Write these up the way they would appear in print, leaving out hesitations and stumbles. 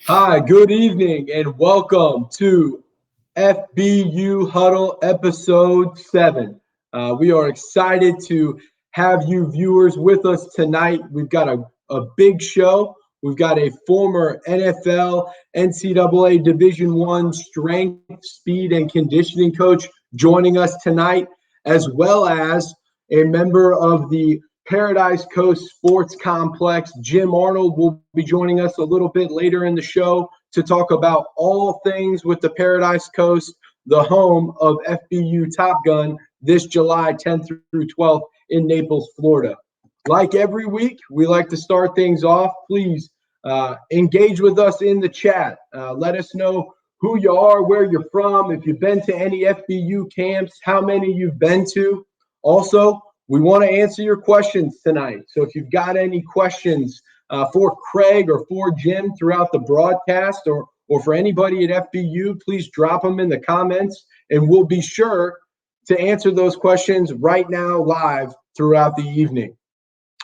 Hi, good evening, and welcome to FBU Huddle Episode 7. We are excited to have you viewers with us tonight. We've got a big show. We've got a former NFL, NCAA Division I strength, speed, and conditioning coach joining us tonight, as well as a member of the Paradise Coast Sports Complex. Jim Arnold will be joining us a little bit later in the show to talk about all things with the Paradise Coast, the home of FBU Top Gun, this July 10th through 12th in Naples, Florida. Like every week, we like to start things off. Please engage with us in the chat. Let us know who you are, where you're from, if you've been to any FBU camps, how many you've been to. Also, we want to answer your questions tonight. So if you've got any questions for Craig or for Jim throughout the broadcast or for anybody at FBU, please drop them in the comments, and we'll be sure to answer those questions right now live throughout the evening.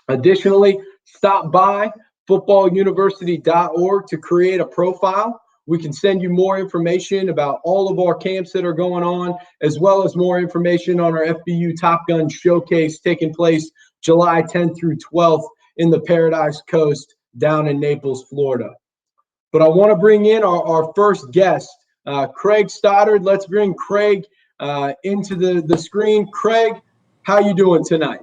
Additionally, stop by footballuniversity.org to create a profile. We can send you more information about all of our camps that are going on, as well as more information on our FBU Top Gun Showcase taking place July 10th through 12th in the Paradise Coast down in Naples, Florida. But I want to bring in our first guest, Craig Stoddard. Let's bring Craig into the screen. Craig, how you doing tonight?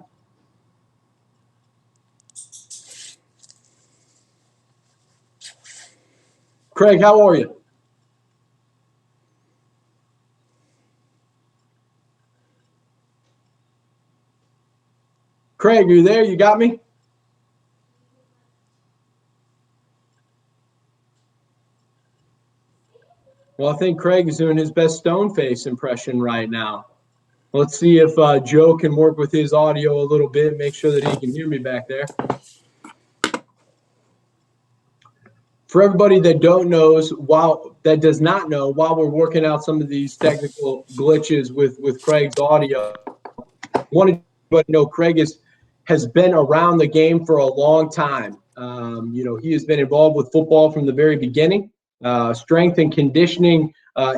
Craig, how are you? Craig, are you there? You got me? Well, I think Craig is doing his best stone face impression right now. Let's see if Joe can work with his audio a little bit, make sure that he can hear me back there. For everybody that does not know, while we're working out some of these technical glitches with Craig's audio, wanted to know Craig has been around the game for a long time. He has been involved with football from the very beginning. Strength and conditioning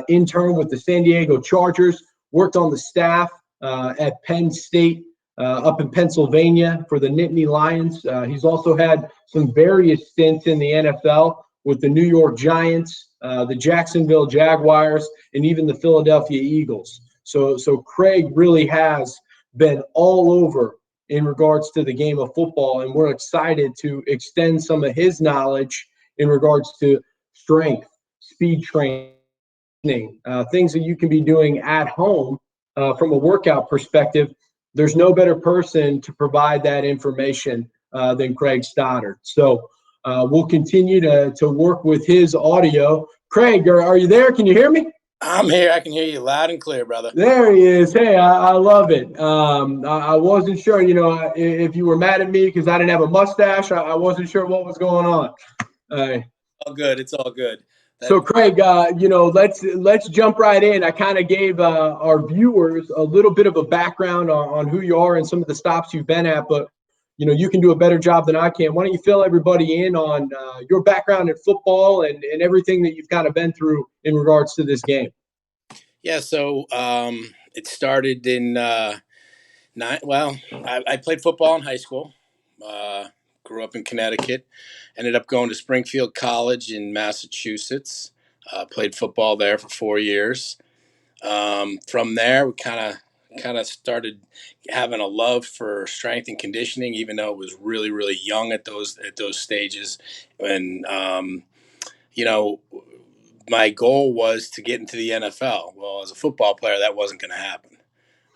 intern with the San Diego Chargers, worked on the staff at Penn State up in Pennsylvania for the Nittany Lions. He's also had some various stints in the NFL with the New York Giants, the Jacksonville Jaguars, and even the Philadelphia Eagles. So Craig really has been all over in regards to the game of football, and we're excited to extend some of his knowledge in regards to strength, speed training, things that you can be doing at home from a workout perspective. There's no better person to provide that information than Craig Stoddard. So we'll continue to work with his audio. Craig, are you there? Can you hear me? I'm here. I can hear you loud and clear, brother. There he is. Hey, I love it. I wasn't sure, if you were mad at me because I didn't have a mustache. I wasn't sure what was going on. All good. It's all good. So, Craig, let's jump right in. I kind of gave our viewers a little bit of a background on who you are and some of the stops you've been at, but you can do a better job than I can. Why don't you fill everybody in on your background in football and everything that you've kind of been through in regards to this game? Yeah, so it started in I played football in high school. Grew up in Connecticut. Ended up going to Springfield College in Massachusetts. Played football there for 4 years. From there, we kind of started having a love for strength and conditioning, even though it was really, really young at those stages. And my goal was to get into the NFL. Well, as a football player, that wasn't going to happen.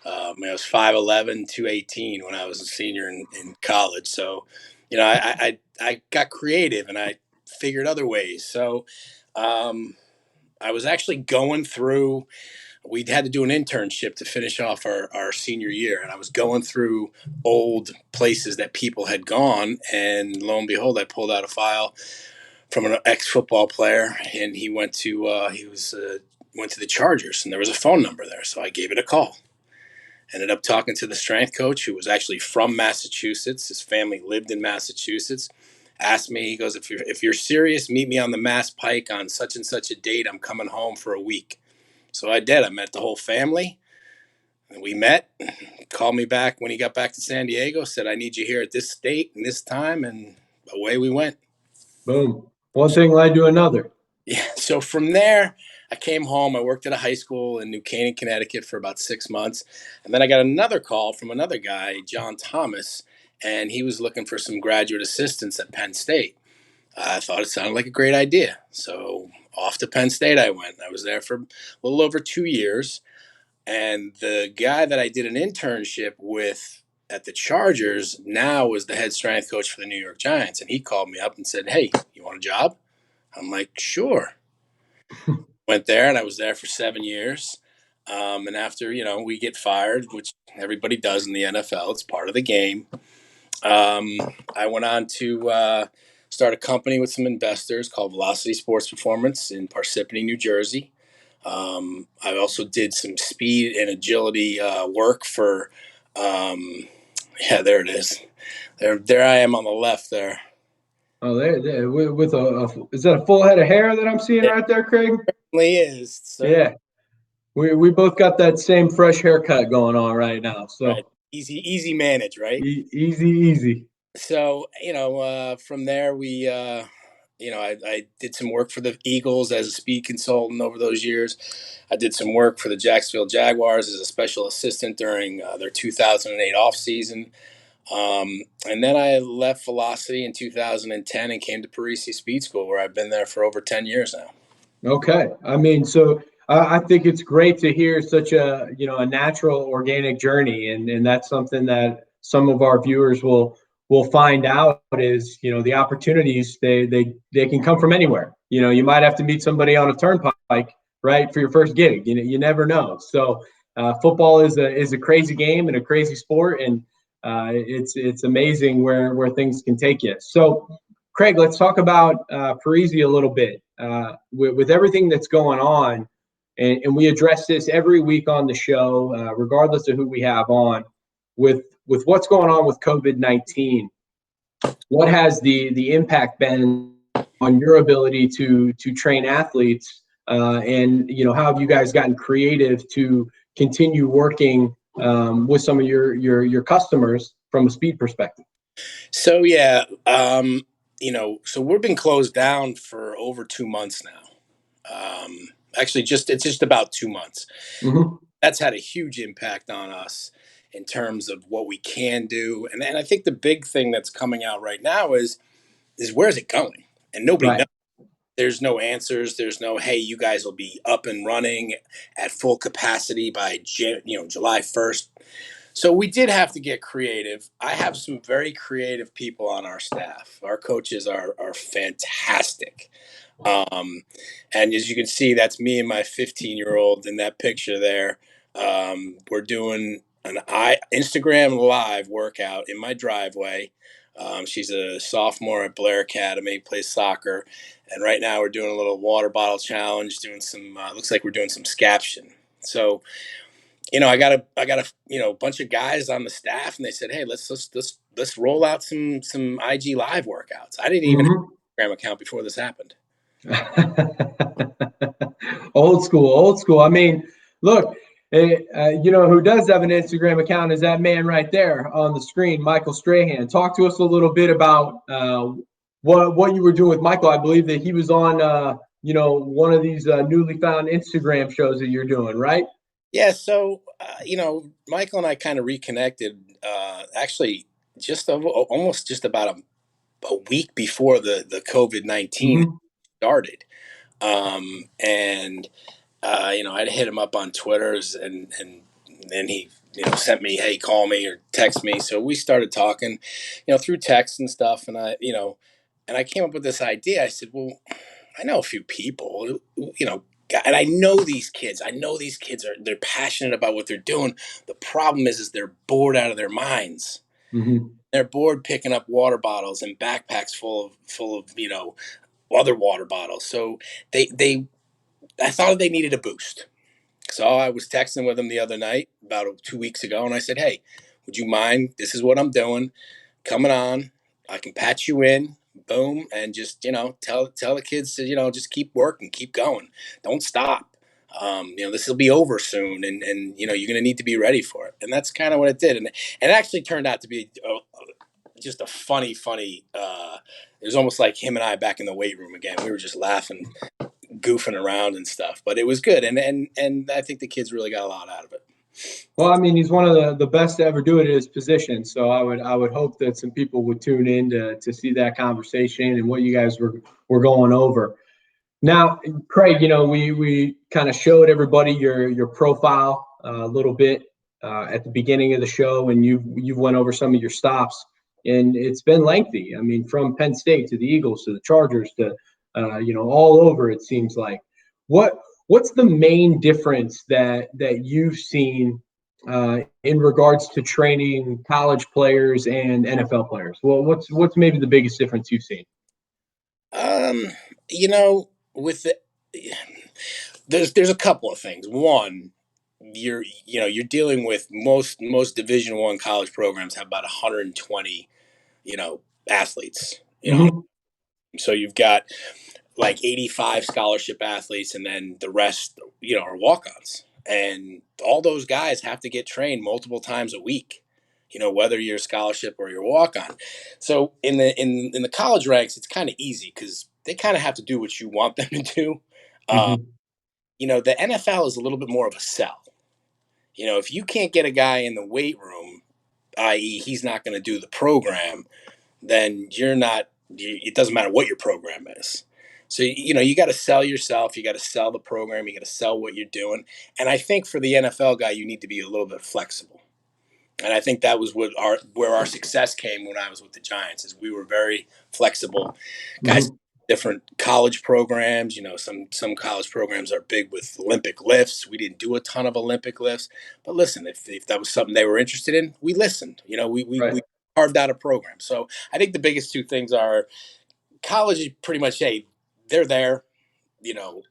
I was 5'11", 218 when I was a senior in college. So, I got creative and I figured other ways. So I was actually going through – we had to do an internship to finish off our senior year. And I was going through old places that people had gone. And lo and behold, I pulled out a file from an ex-football player, and he went to the Chargers, and there was a phone number there, so I gave it a call. Ended up talking to the strength coach, who was actually from Massachusetts. His family lived in Massachusetts, asked me, he goes, if you're serious, meet me on the Mass Pike on such and such a date. I'm coming home for a week. So I did. I met the whole family. And we met, called me back when he got back to San Diego, said, I need you here at this date and this time. And away we went. Boom. One thing led to another. Yeah. So from there, I came home. I worked at a high school in New Canaan, Connecticut for about 6 months. And then I got another call from another guy, John Thomas, and he was looking for some graduate assistants at Penn State. I thought it sounded like a great idea. So off to Penn State I went. I was there for a little over 2 years. And the guy that I did an internship with at the Chargers now was the head strength coach for the New York Giants. And he called me up and said, Hey, you want a job? I'm like, sure. Went there and I was there for 7 years. And after, we get fired, which everybody does in the NFL, it's part of the game. I went on to start a company with some investors called Velocity Sports Performance in Parsippany, New Jersey. I also did some speed and agility work for, there it is. There I am on the left there. Oh, there, with is that a full head of hair that I'm seeing It right there, Craig? certainly is. Yeah, we both got that same fresh haircut going on right now. Right. So Easy manage, right? easy. So, from there, I did some work for the Eagles as a speed consultant over those years. I did some work for the Jacksonville Jaguars as a special assistant during their 2008 offseason. And then I left Velocity in 2010 and came to Parisi Speed School, where I've been there for over 10 years now. Okay. I mean, so I think it's great to hear such a natural organic journey, and that's something that some of our viewers will find out is the opportunities they can come from anywhere. You might have to meet somebody on a turnpike, right, for your first gig. You never know. So football is a crazy game and a crazy sport, and it's amazing where things can take you. So Craig, let's talk about Parisi a little bit. With everything that's going on, and we address this every week on the show, regardless of who we have on, with what's going on with COVID-19. What has the impact been on your ability to train athletes, and how have you guys gotten creative to continue working with some of your customers from a speed perspective? So, so we've been closed down for over 2 months now. Actually, it's just about 2 months. Mm-hmm. That's had a huge impact on us in terms of what we can do. And I think the big thing that's coming out right now is where's it going? And nobody Right. knows. There's no answers. There's no, hey, you guys will be up and running at full capacity by July 1st. So we did have to get creative. I have some very creative people on our staff. Our coaches are fantastic. Um, and as you can see, that's me and my 15-year-old in that picture there. We're doing an Instagram live workout in my driveway. She's a sophomore at Blair Academy, plays soccer. And right now we're doing a little water bottle challenge, doing some, looks like we're doing some scaption. So, I got a bunch of guys on the staff, and they said, "Hey, let's roll out some IG live workouts." I didn't even have Mm-hmm. an Instagram account before this happened. Old school, old school. I mean, look, who does have an Instagram account is that man right there on the screen, Michael Strahan. Talk to us a little bit about what you were doing with Michael. I believe that he was on, one of these newly found Instagram shows that you're doing, right? Yeah, so Michael and I kind of reconnected. Actually, almost just about a week before the COVID-19 Mm-hmm. started, and I'd hit him up on Twitter's, and then he sent me, hey, call me or text me. So we started talking, through text and stuff, and I came up with this idea. I said, well, I know a few people, and I know these kids. I know these kids they're passionate about what they're doing. The problem is they're bored out of their minds. Mm-hmm. They're bored picking up water bottles and backpacks full of other water bottles. So I thought they needed a boost. So I was texting with him the other night, about 2 weeks ago, and I said, "Hey, would you mind? This is what I'm doing. Coming on. I can patch you in, boom, and just, tell the kids to, just keep working, keep going, don't stop. This will be over soon, and you're going to need to be ready for it. And that's kind of what it did. And it actually turned out to be just a funny. It was almost like him and I back in the weight room again. We were just laughing, goofing around and stuff, but it was good. And I think the kids really got a lot out of it. Well, I mean, he's one of the best to ever do it in his position. So I would hope that some people would tune in to see that conversation and what you guys were going over. Now, Craig, we kind of showed everybody your profile a little bit at the beginning of the show, and you've went over some of your stops, and it's been lengthy. I mean, from Penn State to the Eagles to the Chargers to all over. It seems like what's the main difference that you've seen in regards to training college players and NFL players? Well, what's maybe the biggest difference you've seen? With the there's a couple of things. One, you're dealing with most Division One college programs have about 120 athletes. Mm-hmm. So you've got like 85 scholarship athletes, and then the rest are walk-ons, and all those guys have to get trained multiple times a week. Whether you're a scholarship or you're walk-on. So in the college ranks, it's kind of easy because they kind of have to do what you want them to do. Uh, Mm-hmm. the NFL is a little bit more of a sell. If you can't get a guy in the weight room, i.e., he's not going to do the program, then you're not. It doesn't matter what your program is. So you got to sell yourself. You got to sell the program. You got to sell what you're doing. And I think for the NFL guy, you need to be a little bit flexible. And I think that was where our success came when I was with the Giants. Is we were very flexible. Guys, Mm-hmm. different college programs. Some college programs are big with Olympic lifts. We didn't do a ton of Olympic lifts, but listen, if that was something they were interested in, we listened. We Right. carved out a program. So I think the biggest two things are college is pretty much, hey, they're there,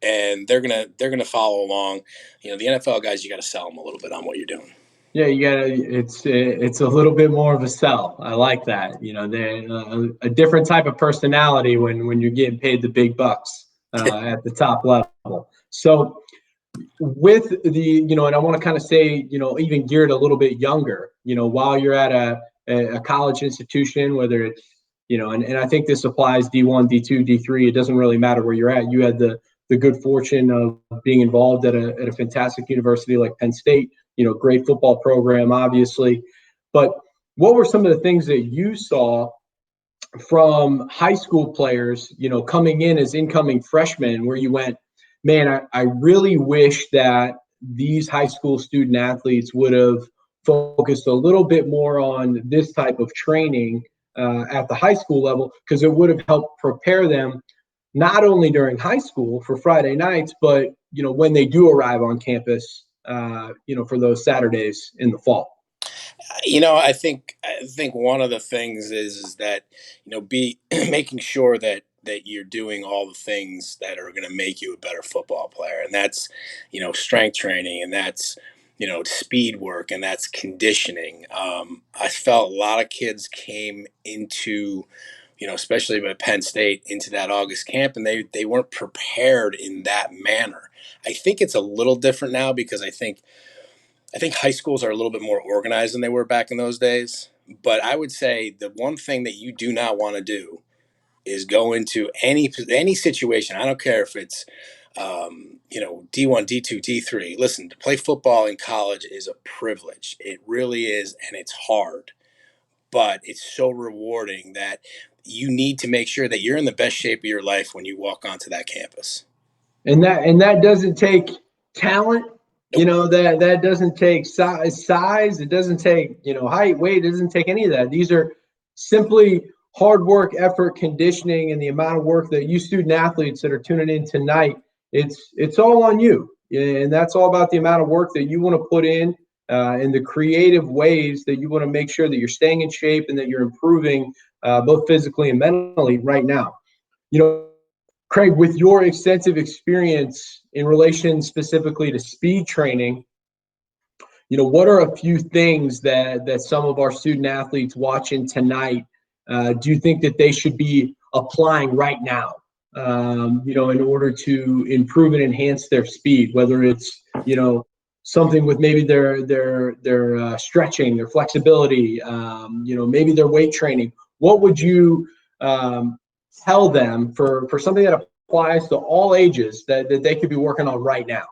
and they're gonna follow along. The NFL guys, you got to sell them a little bit on what you're doing. Yeah, you gotta. It's a little bit more of a sell. I like that. They're a different type of personality when you're getting paid the big bucks at the top level. So with and I want to kind of say, even geared a little bit younger. While you're at a college institution, whether it's and I think this applies D1, D2, D3. It doesn't really matter where you're at. You had the good fortune of being involved at a fantastic university like Penn State. Great football program, obviously. But what were some of the things that you saw from high school players, coming in as incoming freshmen, where you went, man, I really wish that these high school student athletes would have focused a little bit more on this type of training at the high school level, because it would have helped prepare them not only during high school for Friday nights, but when they do arrive on campus, for those Saturdays in the fall. I think one of the things is that be making sure that you're doing all the things that are going to make you a better football player, and that's strength training, and that's speed work, and that's conditioning. I felt a lot of kids came into especially by Penn State, into that August camp, and they weren't prepared in that manner. I think it's a little different now because I think high schools are a little bit more organized than they were back in those days. But I would say the one thing that you do not want to do is go into any situation. I don't care if it's D1, D2, D3. Listen, to play football in college is a privilege. It really is, and it's hard, but it's so rewarding that you need to make sure that you're in the best shape of your life when you walk onto that campus. And that doesn't take talent. Nope. That doesn't take size. It doesn't take height, weight. It doesn't take any of that. These are simply hard work, effort, conditioning, and the amount of work that you student athletes that are tuning in tonight. It's all on you, and that's all about the amount of work that you want to put in, and the creative ways that you want to make sure that you're staying in shape and that you're improving, both physically and mentally right now. You know, Craig, with your extensive experience in relation specifically to speed training, what are a few things that some of our student athletes watching tonight, do you think that they should be applying right now, in order to improve and enhance their speed, whether it's, something with maybe their stretching, their flexibility, maybe their weight training. What would you tell them for something that applies to all ages that they could be working on right now?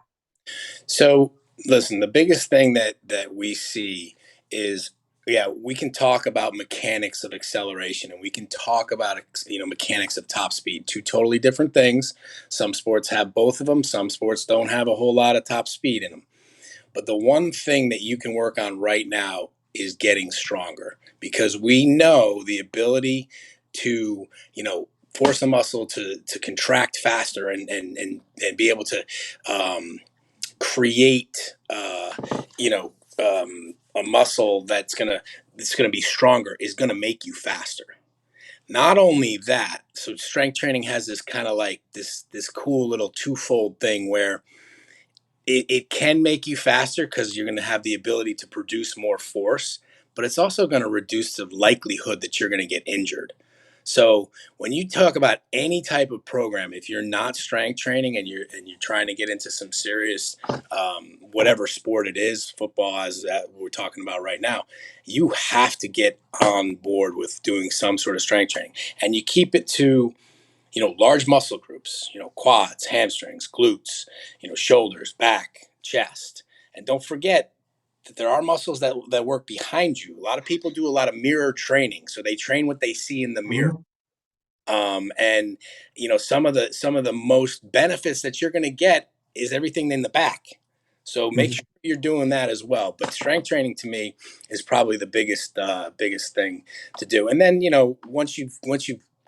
So listen, the biggest thing that we see is, yeah, we can talk about mechanics of acceleration and we can talk about mechanics of top speed, two totally different things. Some sports have both of them, some sports don't have a whole lot of top speed in them. But the one thing that you can work on right now is getting stronger, because we know the ability to, force a muscle to contract faster and be able to create a muscle that's gonna be stronger is gonna make you faster. Not only that, so strength training has this kind of like this cool little twofold thing where it can make you faster because you're going to have the ability to produce more force, but it's also going to reduce the likelihood that you're going to get injured. So when you talk about any type of program, if you're not strength training and you're trying to get into some serious whatever sport it is, football as we're talking about right now, you have to get on board with doing some sort of strength training, and you keep it to large muscle groups, quads, hamstrings, glutes, shoulders, back, chest. And don't forget that there are muscles that work behind you. A lot of people do a lot of mirror training. So they train what they see in the mirror. Mhm. And some of the most benefits that you're going to get is everything in the back. So make Mhm. sure you're doing that as well. But strength training to me is probably the biggest thing to do. And then once you've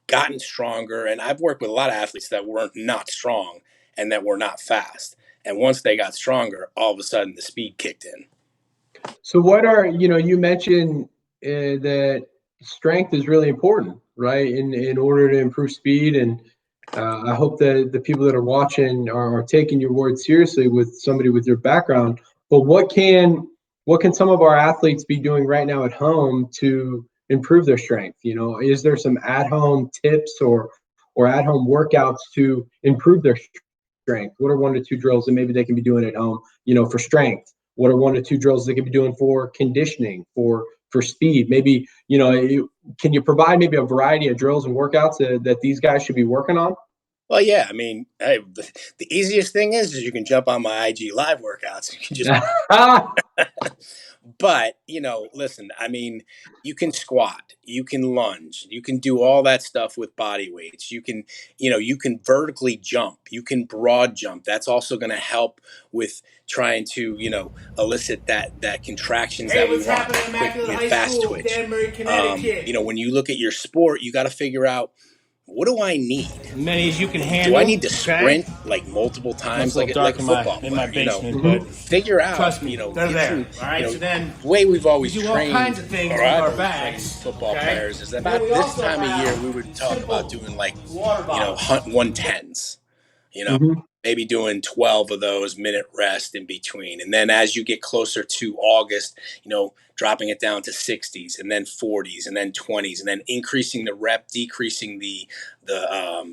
gotten stronger, and I've worked with a lot of athletes that weren't not strong and that were not fast. And once they got stronger, all of a sudden the speed kicked in. So you mentioned that strength is really important, right? In order to improve speed, and I hope that the people that are watching are taking your word seriously with somebody with your background. But what can some of our athletes be doing right now at home to improve their strength? Is there some at-home tips or at-home workouts to improve their strength? What are 1 to 2 drills that maybe they can be doing at home, for strength? What are 1 to 2 drills they could be doing for conditioning, for speed? Maybe, can you provide maybe a variety of drills and workouts that these guys should be working on? Well, yeah, I mean, hey, the easiest thing is you can jump on my IG live workouts. You can just But, listen, I mean, you can squat, you can lunge, you can do all that stuff with body weights. You can vertically jump, you can broad jump. That's also going to help with trying to, elicit that contractions Hey, that we what's want, happening that in quick, Immaculate High fast School, twitch. Danbury, Connecticut? When you look at your sport, you got to figure out, what do I need? Many as you can Do I handle. need to Okay. sprint like multiple Looks times, a little like dark a in my football player? basement, but Mhm. Figure out, trust me, they're get there. some, All right. So then the way we've we always do all kinds trained, of things or with I've our always trained bags. football Okay. players, is Then about we this also time of year have we would talk about simple doing like, water bottles. 110s, you know, Mhm. maybe doing 12 of those, minute rest in between. And then as you get closer to August, dropping it down to 60s and then 40s and then 20s, and then increasing the rep, decreasing the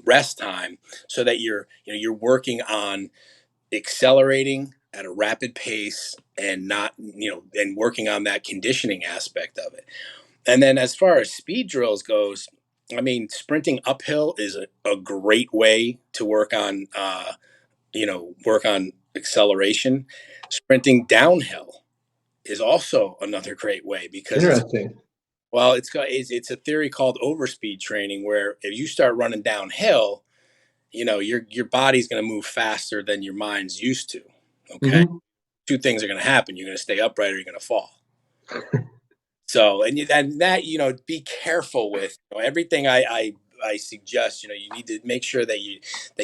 rest time, so that you're working on accelerating at a rapid pace and not, and working on that conditioning aspect of it. And then as far as speed drills goes, I mean, sprinting uphill is a great way to work on acceleration. Sprinting downhill is also another great way, because Interesting. it's a theory called overspeed training, where if you start running downhill, your body's going to move faster than your mind's used to. Okay, Mhm. two things are going to happen: you're going to stay upright or you're going to fall. So, and that, be careful with, everything I suggest. You need to make sure that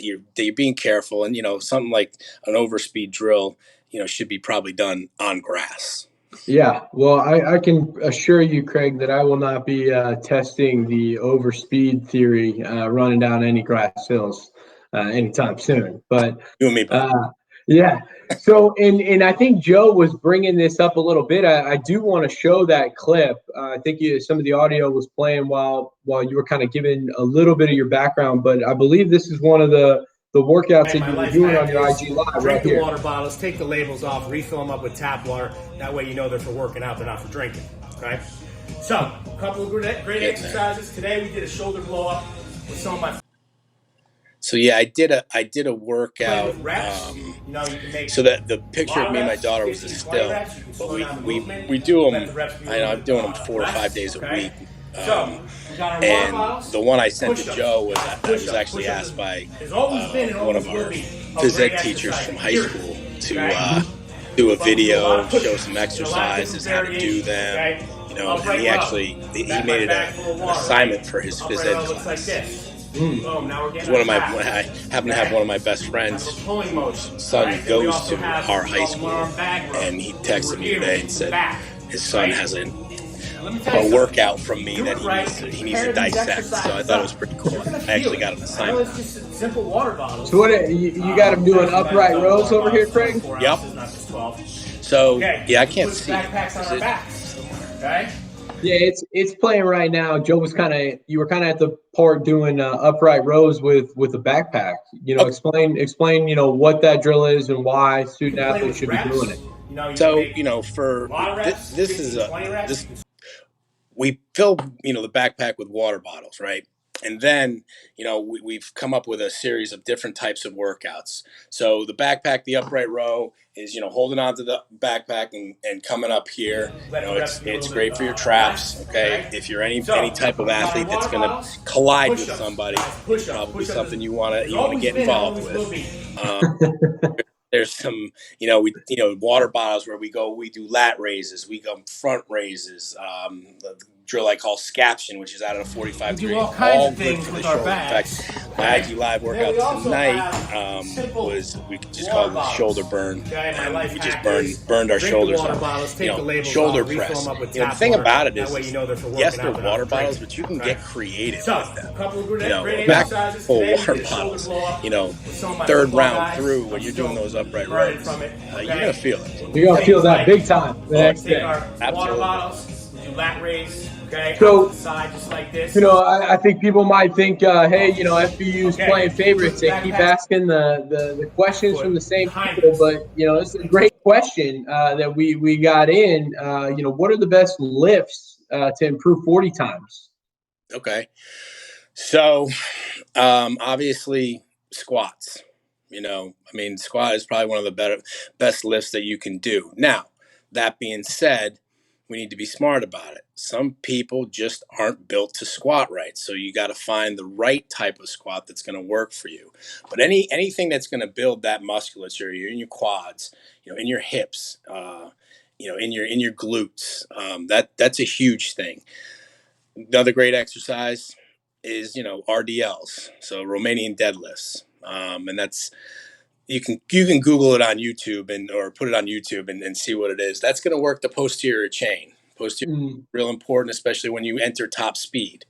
you're being careful, and something like an overspeed drill, should be probably done on grass. Yeah, well, I can assure you, Craig, that I will not be testing the overspeed theory running down any grass hills anytime soon. But You and me both. uh, Yeah. So, and I think Joe was bringing this up a little bit. I do want to show that clip. I think some of the audio was playing while you were kind of giving a little bit of your background, but I believe this is one of the workouts that My you were life doing hack on your is IG live drink right the here. water bottles, take the labels off, refill them up with tap water. That way you know they're for working out, they're not for drinking. Okay? So, a couple of great exercises. Today we did a shoulder blow up with some of my. So yeah, I did a workout. So that the picture of me and my daughter was a still, but we do them. I'm doing them 4 or 5 days a week. And the one I sent to Joe was I was actually asked by one of our phys ed teachers from high school to do a video, show some exercises, how to do them. And he made it an assignment for his phys ed class. I happen to have one of my best friends whose son goes to our high school, and he texted me today and said his son has a workout from me that he needs to dissect. So I thought it was pretty cool. I actually got an assignment. So what you got him doing upright rows over here, Craig? Yep. So yeah, I can't see it. Yeah, it's playing right now. Joe was you were kind of at the part doing upright rows with a backpack. Explain what that drill is and why student athletes should be doing it. So for this we fill the backpack with water bottles, right? And then we've come up with a series of different types of workouts. So the backpack, the upright row, is holding onto the backpack and coming up here. It's great for your traps. Okay, if you're any type of athlete that's going to collide with somebody, probably something you want to get involved with. There's some, water bottles where we do lat raises, we go front raises, the drill I call scaption, which is out of a 45 degree, all good for the shoulder. In fact, my IG live workout tonight was, we just called it shoulder burn, and we just burned our shoulders up. Shoulder press. The thing about it is, yes, they're water bottles, but you can get creative with them. Back full water bottles, third round through when you're doing those upright rows, you're gonna feel it. You're gonna feel that big time the next day. Absolutely. Lat raise. Okay. So, just like this. I think people might think, hey, FBU's playing favorites. They keep asking the questions from the same people, but it's a great question that we got in. What are the best lifts to improve 40 times? Okay. So, obviously squats. Squat is probably one of the best lifts that you can do. Now, that being said, we need to be smart about it. Some people just aren't built to squat right. So you got to find the right type of squat that's going to work for you. But anything that's going to build that musculature, in your quads, in your hips, in your glutes, that's a huge thing. Another great exercise is, RDLs. So Romanian deadlifts. And that's, you can Google it on YouTube or put it on YouTube and see what it is. That's going to work the posterior chain. Posterior real important, especially when you enter top speed.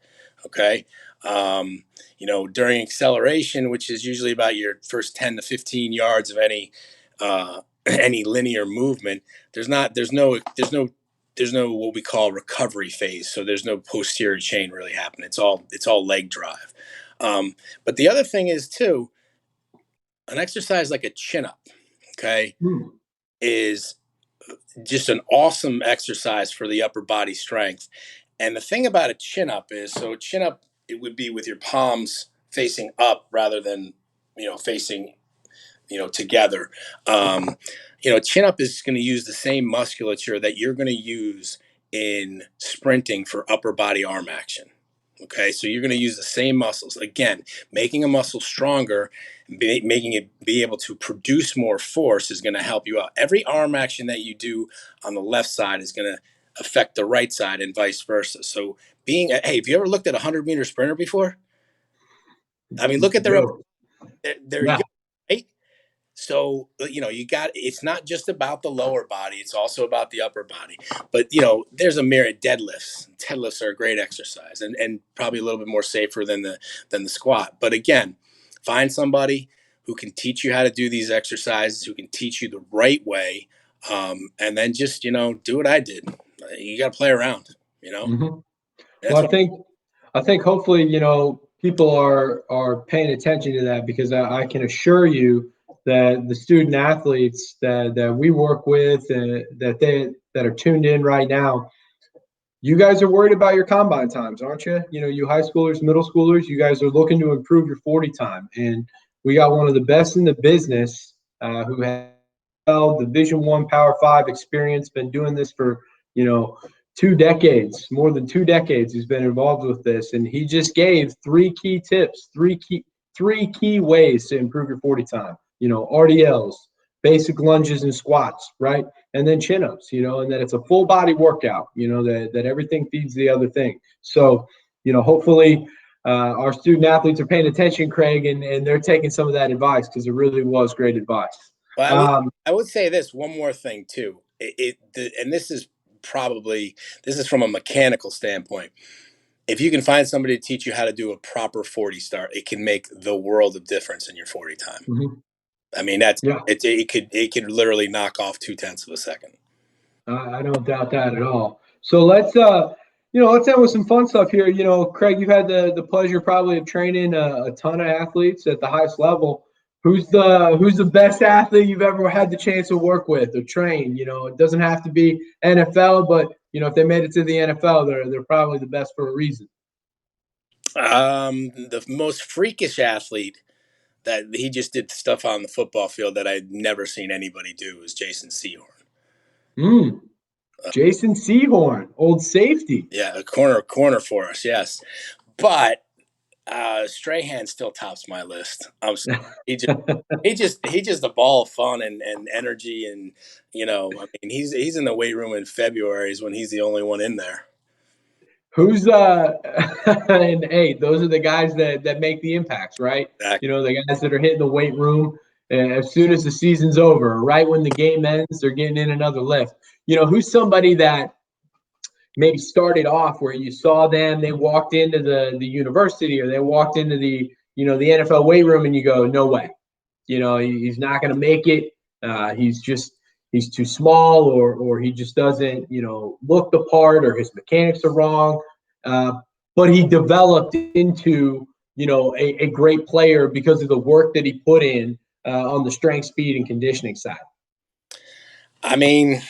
Okay. During acceleration, which is usually about your first 10 to 15 yards of any linear movement, there's no what we call recovery phase. So there's no posterior chain really happening. It's all leg drive. But the other thing is too, an exercise like a chin-up, okay, is just an awesome exercise for the upper body strength. And the thing about a chin-up is, so a chin-up, it would be with your palms facing up rather than, facing, together. Chin-up is going to use the same musculature that you're going to use in sprinting for upper body arm action. Okay, so you're going to use the same muscles. Again, making a muscle stronger, making it be able to produce more force is going to help you out. Every arm action that you do on the left side is going to affect the right side and vice versa. So hey, have you ever looked at a 100-meter sprinter before? Look at their there you go, right? So, it's not just about the lower body. It's also about the upper body. But, there's a myriad deadlifts. Deadlifts are a great exercise and probably a little bit more safer than the squat. But again, find somebody who can teach you how to do these exercises, who can teach you the right way, and then just do what I did. You got to play around. Mm-hmm. That's Well, what. I think hopefully, people are paying attention to that, because I can assure you that the student athletes that we work with, that are tuned in right now, you guys are worried about your combine times, aren't you? You high schoolers, middle schoolers, you guys are looking to improve your 40 time, and we got one of the best in the business, who has Division One Power Five experience, been doing this for 2 decades, more than 2 decades. He's been involved with this, and he just gave three key tips, three key ways to improve your 40 time. RDLs, basic lunges and squats, right? And then chin ups, and that it's a full body workout, that everything feeds the other thing. So, hopefully, our student athletes are paying attention, Craig, and they're taking some of that advice, because it really was great advice. Well, I would say this one more thing too. And this is from a mechanical standpoint. If you can find somebody to teach you how to do a proper 40 start, it can make the world of difference in your 40 time. Mm-hmm. I mean, it could literally knock off 0.2 of a second. I don't doubt that at all. So let's end with some fun stuff here. Craig, you've had the pleasure probably of training a ton of athletes at the highest level. Who's the best athlete you've ever had the chance to work with or train? It doesn't have to be NFL, but if they made it to the NFL, they're probably the best for a reason. The most freakish athlete that he just did stuff on the football field that I'd never seen anybody do is Jason Sehorn. Jason Sehorn, old safety. Yeah, a corner for us, yes. But Strahan still tops my list. He just a ball of fun and energy, and I mean he's in the weight room in February is when he's the only one in there. Who's and hey, those are the guys that make the impacts, right? Exactly. The guys that are hitting the weight room as soon as the season's over, right when the game ends, they're getting in another lift. Who's somebody that maybe started off where you saw them, they walked into the university, or they walked into the the NFL weight room, and you go, no way, he's not going to make it. He's too small, or he just doesn't look the part, or his mechanics are wrong. But he developed into a great player because of the work that he put in on the strength, speed, and conditioning side. I mean,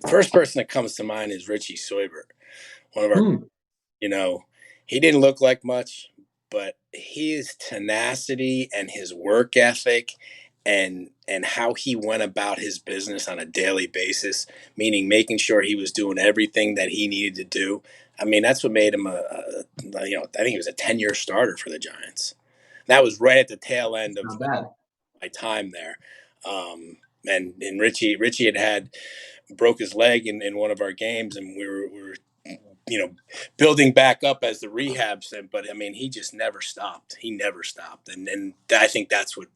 first person that comes to mind is Richie Soybert, one of our. He didn't look like much, but his tenacity and his work ethic and how he went about his business on a daily basis, meaning making sure he was doing everything that he needed to do. I mean, that's what made him I think he was a 10-year starter for the Giants. That was right at the tail end of my time there. And Richie had broke his leg in one of our games, and we were building back up as the rehab said, but I mean, he just never stopped. He never stopped. And I think that's what,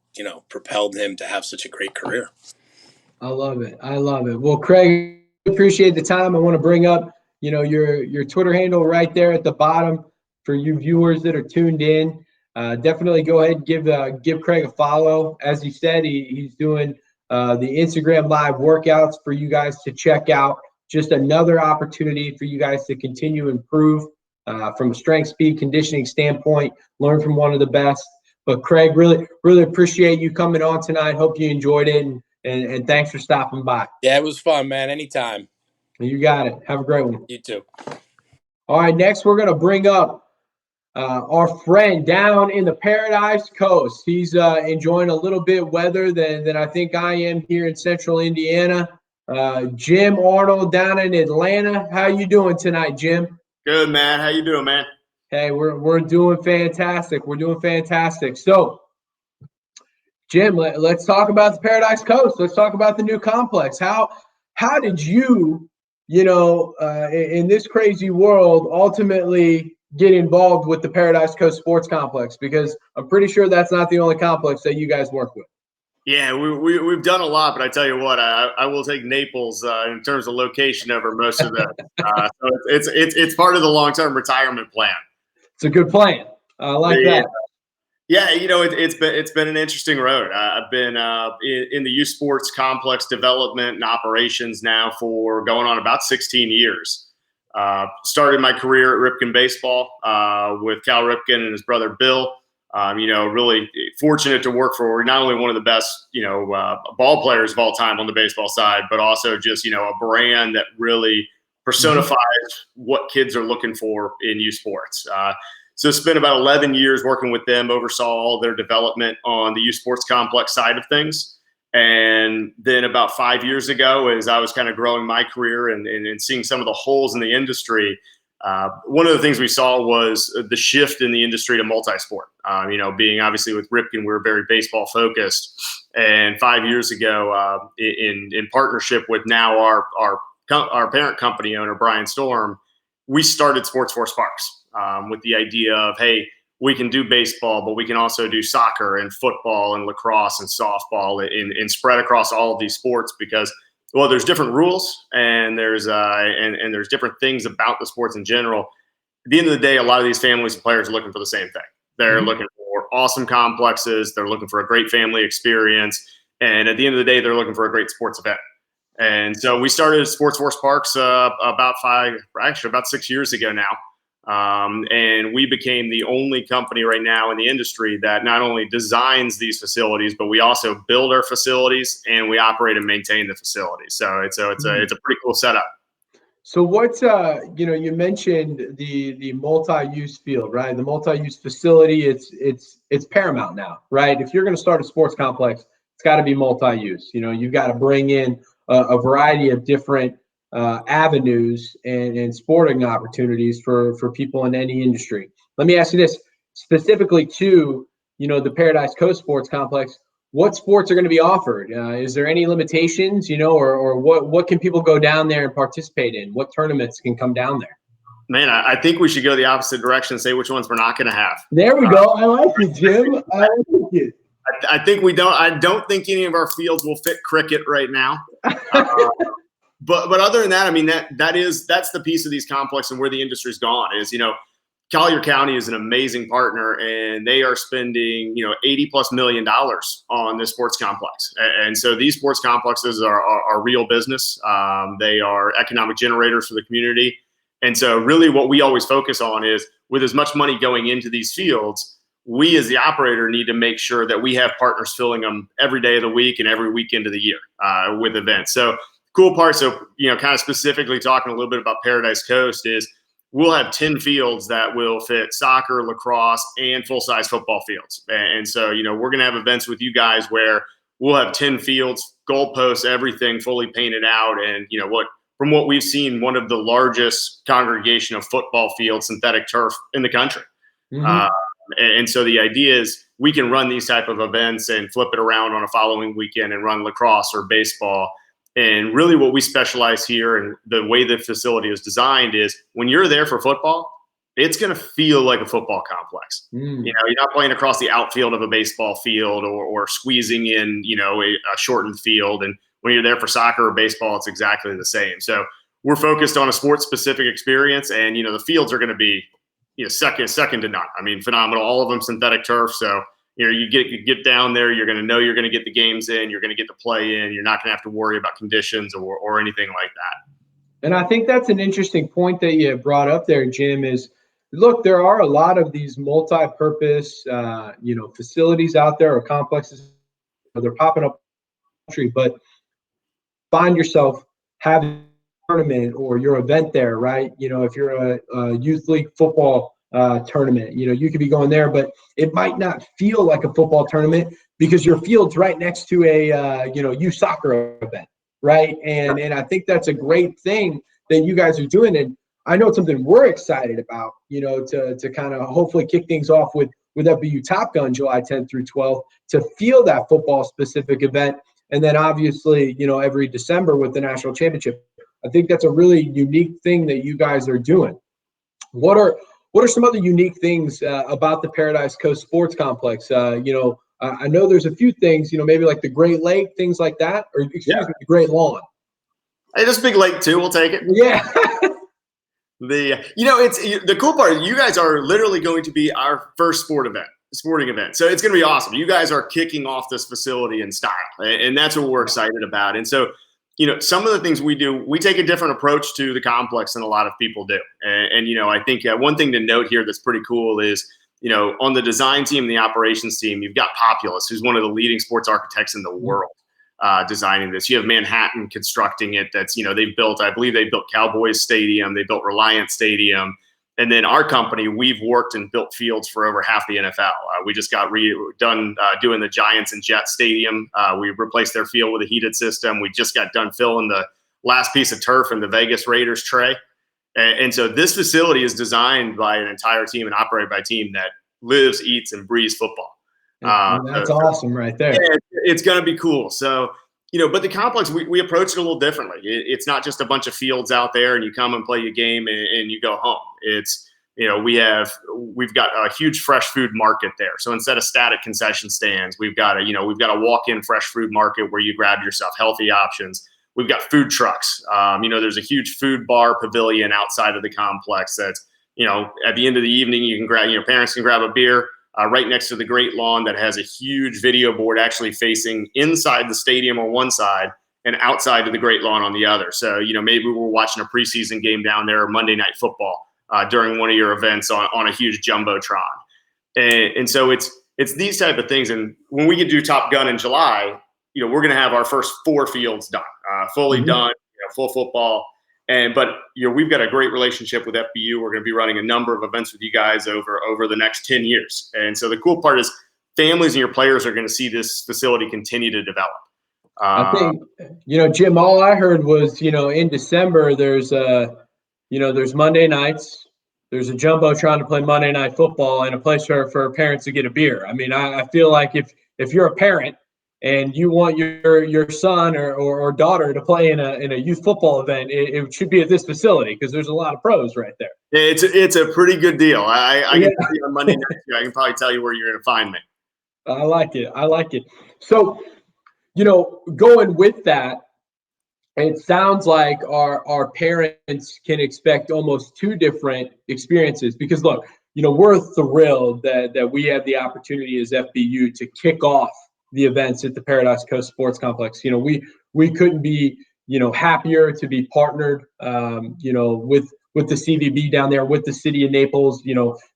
propelled him to have such a great career. I love it. Well, Craig, appreciate the time. I want to bring up, your Twitter handle right there at the bottom for you viewers that are tuned in. Definitely go ahead and give Craig a follow. As he said, he's doing the Instagram live workouts for you guys to check out. Just another opportunity for you guys to continue to improve from a strength, speed, conditioning standpoint, learn from one of the best. But Craig, really, really appreciate you coming on tonight. Hope you enjoyed it, and thanks for stopping by. Yeah, it was fun, man. Anytime. You got it. Have a great one. You too. All right, next we're going to bring up our friend down in the Paradise Coast. He's enjoying a little bit weather than I think I am here in Central Indiana. Jim Arnold down in Atlanta. How you doing tonight, Jim? Good, man. How you doing, man? Hey, we're doing fantastic. We're doing fantastic. So, Jim, let's talk about the Paradise Coast. Let's talk about the new complex. How did you, in this crazy world, ultimately get involved with the Paradise Coast Sports Complex? Because I'm pretty sure that's not the only complex that you guys work with. Yeah, we've done a lot, but I tell you what, I will take Naples in terms of location over most of them. So it's part of the long-term retirement plan. It's a good plan. I like that. Yeah, it's been an interesting road. I've been in the youth sports complex development and operations now for going on about 16 years. Started my career at Ripken Baseball with Cal Ripken and his brother Bill. Really fortunate to work for not only one of the best, ball players of all time on the baseball side, but also just, a brand that really personifies what kids are looking for in youth sports. So spent about 11 years working with them, oversaw all their development on the youth sports complex side of things. And then about 5 years ago, as I was kind of growing my career and seeing some of the holes in the industry, one of the things we saw was the shift in the industry to multi-sport. Being obviously with Ripken, we were very baseball focused. And 5 years ago, in partnership with now our parent company owner, Brian Storm, we started Sports for Sparks. With the idea of, hey, we can do baseball, but we can also do soccer and football and lacrosse and softball and spread across all of these sports because, well, there's different rules and there's different things about the sports in general. At the end of the day, a lot of these families and players are looking for the same thing. They're looking for awesome complexes. They're looking for a great family experience. And at the end of the day, they're looking for a great sports event. And so we started Sports Force Parks about 6 years ago now. And we became the only company right now in the industry that not only designs these facilities, but we also build our facilities and we operate and maintain the facilities. So it's a pretty cool setup. So what's you mentioned the multi-use field, right? The multi-use facility, it's paramount now, right? If you're going to start a sports complex, it's got to be multi-use. You've got to bring in a variety of different avenues and sporting opportunities for people in any industry. Let me ask you this specifically to, the Paradise Coast Sports Complex. What sports are going to be offered? Is there any limitations, or what can people go down there and participate in? What tournaments can come down there? Man, I think we should go the opposite direction and say which ones we're not going to have. There we go. I like it, Jim. I like it. I think we don't. I don't think any of our fields will fit cricket right now. But other than that, I mean, that's the piece of these complexes and where the industry's gone is, Collier County is an amazing partner and they are spending, $80+ million on this sports complex. And so these sports complexes are real business. They are economic generators for the community. And so really what we always focus on is with as much money going into these fields, we as the operator need to make sure that we have partners filling them every day of the week and every weekend of the year with events. So cool part. So, kind of specifically talking a little bit about Paradise Coast is we'll have 10 fields that will fit soccer, lacrosse, and full-size football fields. And so, we're going to have events with you guys where we'll have 10 fields, goalposts, everything fully painted out. And, from what we've seen, one of the largest congregation of football fields, synthetic turf in the country. Mm-hmm. And so the idea is we can run these type of events and flip it around on a following weekend and run lacrosse or baseball. And really what we specialize here and the way the facility is designed is when you're there for football, it's going to feel like a football complex. You're not playing across the outfield of a baseball field or squeezing in, a shortened field. And when you're there for soccer or baseball, it's exactly the same. So we're focused on a sports specific experience and, the fields are going to be, second to none. I mean, phenomenal. All of them synthetic turf. So, you get down there, you're going to know you're going to get the games in, you're going to get to play in, you're not going to have to worry about conditions or anything like that. And I think that's an interesting point that you brought up there, Jim, is look, there are a lot of these multi-purpose, facilities out there or complexes. They're popping up in the country, but find yourself having a tournament or your event there, right? If you're a youth league football tournament, you could be going there, but it might not feel like a football tournament because your field's right next to a youth soccer event, right? And I think that's a great thing that you guys are doing, and I know it's something we're excited about, to kind of hopefully kick things off with FBU Top Gun July 10th through 12th to feel that football specific event, and then obviously every December with the national championship. I think that's a really unique thing that you guys are doing. What are some other unique things about the Paradise Coast Sports Complex? I know there's a few things, maybe like the Great Lake, things like that, or excuse me, the Great Lawn. Hey, this big lake too. We'll take it. Yeah. It's the cool part. You guys are literally going to be our first sport event. sporting event. So it's going to be awesome. You guys are kicking off this facility in style, and that's what we're excited about. And so, some of the things we do, we take a different approach to the complex than a lot of people do. And I think one thing to note here that's pretty cool is, on the design team and the operations team, you've got Populous, who's one of the leading sports architects in the world, designing this. You have Manhattan constructing it. That's, I believe they built Cowboys Stadium. They built Reliant Stadium. And then our company, we've worked and built fields for over half the NFL. We just got done doing the Giants and Jets Stadium. We replaced their field with a heated system. We just got done filling the last piece of turf in the Vegas Raiders tray. And so this facility is designed by an entire team and operated by a team that lives, eats, and breathes football. That's awesome right there. It's going to be cool. So, but the complex, we approach it a little differently. It's not just a bunch of fields out there and you come and play your game and you go home. It's, we've got a huge fresh food market there. So instead of static concession stands, we've got a walk-in fresh food market where you grab yourself healthy options. We've got food trucks. There's a huge food bar pavilion outside of the complex that's, at the end of the evening, you can grab, parents can grab a beer. Right next to the Great Lawn that has a huge video board actually facing inside the stadium on one side and outside of the Great Lawn on the other. So, maybe we're watching a preseason game down there or Monday Night Football during one of your events on a huge Jumbotron. And so it's these type of things. And when we can do Top Gun in July, we're going to have our first 4 fields done, fully done, full football. But we've got a great relationship with FBU. We're going to be running a number of events with you guys over the next 10 years. And so the cool part is families and your players are going to see this facility continue to develop. I think, Jim, all I heard was, in December, there's Monday nights, there's a Jumbotron to play Monday Night Football and a place for parents to get a beer. I mean, I feel like if you're a parent and you want your son or daughter to play in a youth football event, it should be at this facility because there's a lot of pros right there. It's a pretty good deal. I can tell you on Monday night, I can probably tell you where you're going to find me. I like it. So, going with that, it sounds like our parents can expect almost 2 different experiences because, look, we're thrilled that we have the opportunity as FBU to kick off the events at the Paradise Coast Sports Complex. We couldn't be, happier to be partnered, with the CVB down there, with the city of Naples,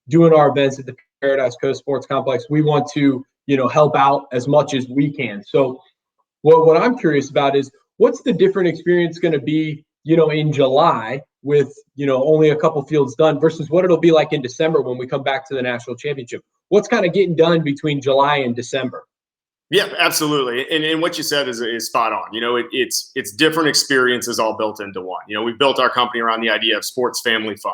doing our events at the Paradise Coast Sports Complex. We want to, help out as much as we can. So what I'm curious about is what's the different experience going to be, in July with, only a couple fields done versus what it'll be like in December when we come back to the national championship. What's kind of getting done between July and December? Yeah, absolutely. And what you said is spot on. It's different experiences all built into one. We've built our company around the idea of sports family fun.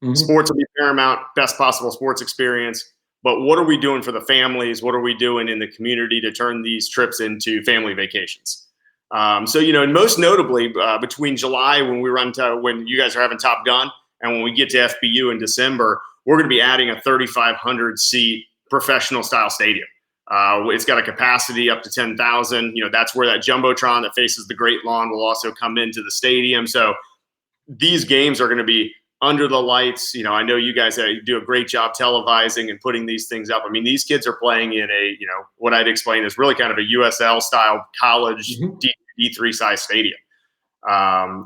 Mm-hmm. Sports will be paramount, best possible sports experience. But what are we doing for the families? What are we doing in the community to turn these trips into family vacations? And most notably between July when you guys are having Top Gun and when we get to FBU in December, we're going to be adding a 3,500 seat professional style stadium. It's got a capacity up to 10,000. That's where that Jumbotron that faces the Great Lawn will also come into the stadium. So these games are going to be under the lights. I know you guys do a great job televising and putting these things up. I mean, these kids are playing in what I'd explain is really kind of a USL style college D3 size stadium.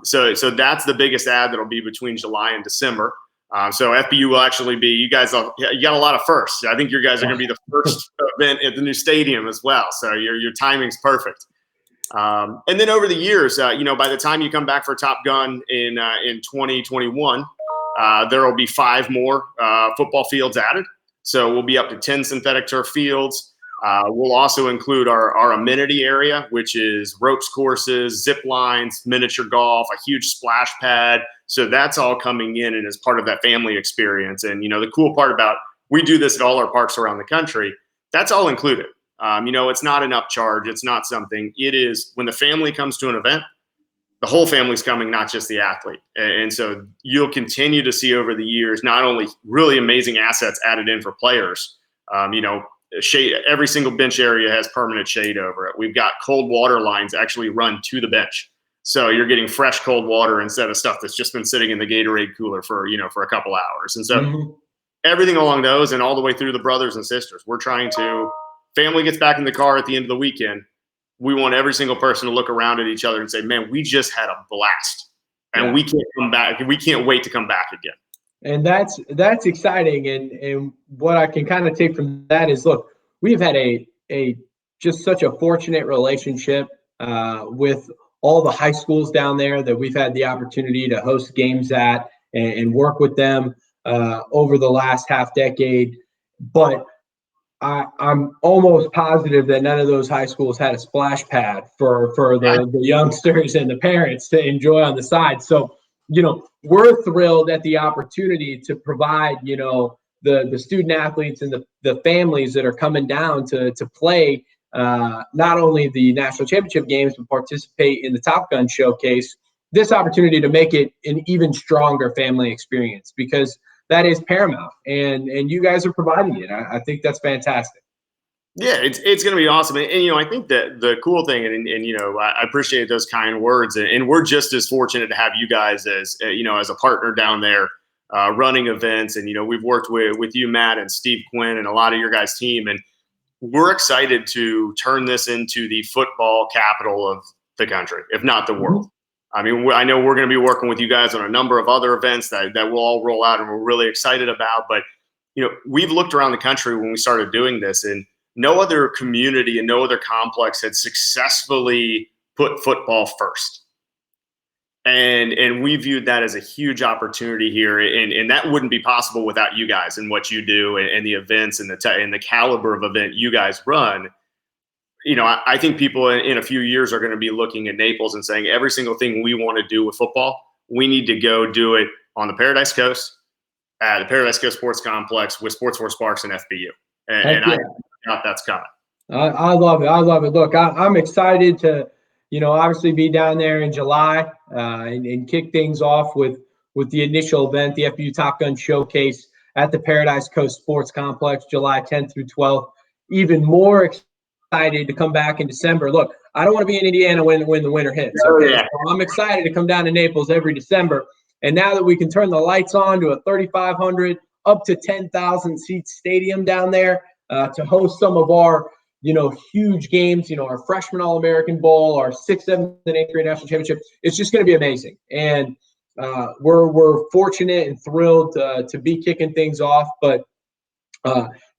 So that's the biggest ad that'll be between July and December. So FBU will actually be, you got a lot of firsts. I think you guys are going to be the first event at the new stadium as well. So your timing's perfect. And then over the years, by the time you come back for Top Gun in 2021, there will be 5 more football fields added. So we'll be up to 10 synthetic turf fields. We'll also include our amenity area, which is ropes courses, zip lines, miniature golf, a huge splash pad. So that's all coming in and is part of that family experience. And, the cool part about we do this at all our parks around the country, that's all included. It's not an upcharge. It's not something. It is when the family comes to an event, the whole family's coming, not just the athlete. And so you'll continue to see over the years, not only really amazing assets added in for players, shade, every single bench area has permanent shade over it. We've got cold water lines actually run to the bench. So you're getting fresh cold water instead of stuff that's just been sitting in the Gatorade cooler for a couple hours. And so everything along those and all the way through the brothers and sisters. We're trying to – family gets back in the car at the end of the weekend. We want every single person to look around at each other and say, man, we just had a blast. And we can't come back. We can't wait to come back again. And that's exciting. And what I can kind of take from that is, look, we've had a just such a fortunate relationship with all the high schools down there that we've had the opportunity to host games at and work with them over the last half decade. But I'm almost positive that none of those high schools had a splash pad for the youngsters and the parents to enjoy on the side. So, we're thrilled at the opportunity to provide, the student athletes and the families that are coming down to play not only the national championship games, but participate in the Top Gun showcase, this opportunity to make it an even stronger family experience, because that is paramount, and you guys are providing it. I think that's fantastic. Yeah, it's going to be awesome. And I think that the cool thing, and I appreciate those kind words, and we're just as fortunate to have you guys as as a partner down there running events. And we've worked with you, Matt, and Steve Quinn, and a lot of your guys' team, and we're excited to turn this into the football capital of the country, if not the world. I mean, I know we're going to be working with you guys on a number of other events that we'll all roll out and we're really excited about. But, we've looked around the country when we started doing this, and no other community and no other complex had successfully put football first. And we viewed that as a huge opportunity here. And that wouldn't be possible without you guys and what you do and the events and the caliber of event you guys run. I think people in a few years are going to be looking at Naples and saying every single thing we want to do with football, we need to go do it on the Paradise Coast, at the Paradise Coast Sports Complex with Sports for Sparks and FBU. And I doubt that's coming. I love it. I love it. Look, I'm excited to, obviously be down there in July and kick things off with the initial event, the FBU Top Gun Showcase at the Paradise Coast Sports Complex, July 10th through 12th. Even more excited to come back in December. Look, I don't want to be in Indiana when the winter hits. Okay? So I'm excited to come down to Naples every December. And now that we can turn the lights on to a 3,500 up to 10,000 seat stadium down there to host some of our, huge games, our freshman All-American Bowl, our 6th, 7th, and 8th grade national championship, it's just going to be amazing. And we're fortunate and thrilled to be kicking things off. But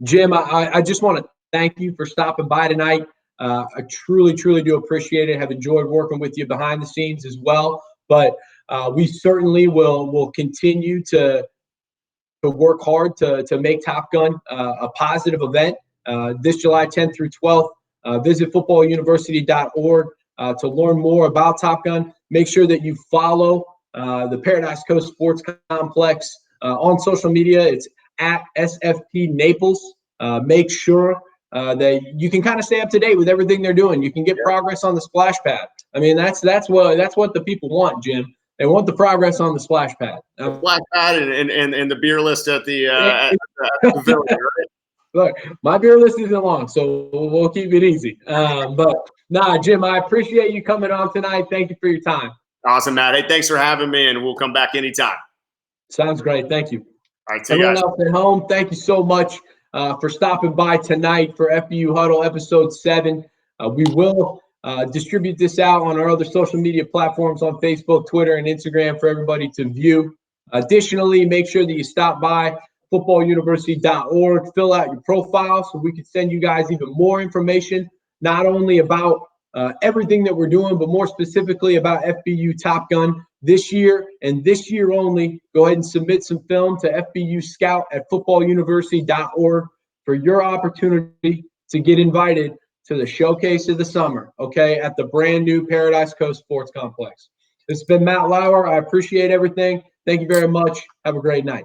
Jim, I just want to thank you for stopping by tonight. I truly, truly do appreciate it. Have enjoyed working with you behind the scenes as well. But we certainly will continue to work hard to make Top Gun a positive event this July 10th through 12th. Visit footballuniversity.org to learn more about Top Gun. Make sure that you follow the Paradise Coast Sports Complex on social media. It's at SFP Naples. Make sure that you can kind of stay up to date with everything they're doing. You can get progress on the splash pad. I mean, that's what the people want, Jim. They want the progress on the splash pad. The splash pad and the beer list at the pavilion, right? Look, my beer list isn't long, so we'll keep it easy. But Jim, I appreciate you coming on tonight. Thank you for your time. Awesome, Matt. Hey, thanks for having me, and we'll come back anytime. Sounds great. Thank you. All right, see you guys. Everyone else at home, thank you so much for stopping by tonight for FBU Huddle Episode 7. We will distribute this out on our other social media platforms on Facebook, Twitter, and Instagram for everybody to view. Additionally, make sure that you stop by footballuniversity.org, fill out your profile so we can send you guys even more information, not only about everything that we're doing, but more specifically about FBU Top Gun this year and this year only. Go ahead and submit some film to FBU Scout at footballuniversity.org for your opportunity to get invited to the showcase of the summer, okay, at the brand new Paradise Coast Sports Complex. It's been Matt Lauer. I appreciate everything. Thank you very much. Have a great night.